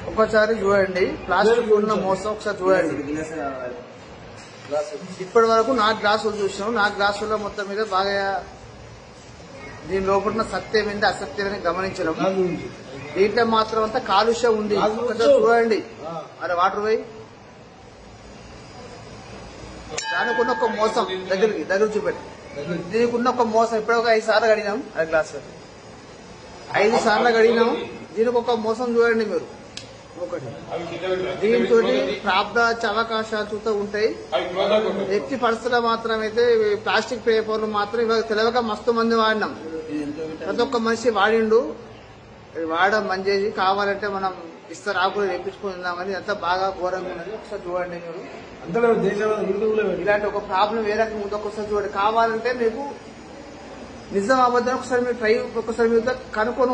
ఒకసారి చూడండి, ప్లాస్టిక్ ఉన్న మోసం ఒకసారి చూడండి. ఇప్పటి వరకు 4 గ్లాసులు చూసినాం. 4 గ్లాసుల్లో మొత్తం మీద బాగా దీని లోపల సత్యం ఏంటి అసత్యం గమనించడం. దీంట్లో మాత్రం అంతా కాలుష్యం ఉంది. ఒకసారి చూడండి. అరే వాటర్ పోయి దానికి ఉన్న ఒక మోసం దగ్గర చూపెట్టి. దీనికి ఉన్న ఒక మోసం ఇప్పుడు ఒక 5 సార్లు కడిగినాం. అది గ్లాస్ 5 సార్లు కడిగినాం. దీనికి ఒక మోసం చూడండి మీరు. ఒకటి దీంతో ప్రాబ్లమ్స్ అవకాశాలు చూస్తూ ఉంటాయి. ఎట్టి పరిస్థితుల్లో మాత్రం అయితే ప్లాస్టిక్ పేపర్లు మాత్రం ఇవాళ తెలియక మస్తు మంది వాడినాం. ప్రతి ఒక్క మనిషి వాడిండు. వాడడం మంచి కావాలంటే మనం ఇస్తారు ఆకులు తెప్పించుకుందామని అంతా బాగా ఘోరంగా ఉన్నది. ఒకసారి చూడండి మీరు. ఇలాంటి ఒక ప్రాబ్లం ఏ రకంగా ఉందో ఒకసారి చూడండి. కావాలంటే మీకు నిజం అబద్ధం ఒకసారి మీరు ట్రై ఒకసారి మీరు కనుక్కొని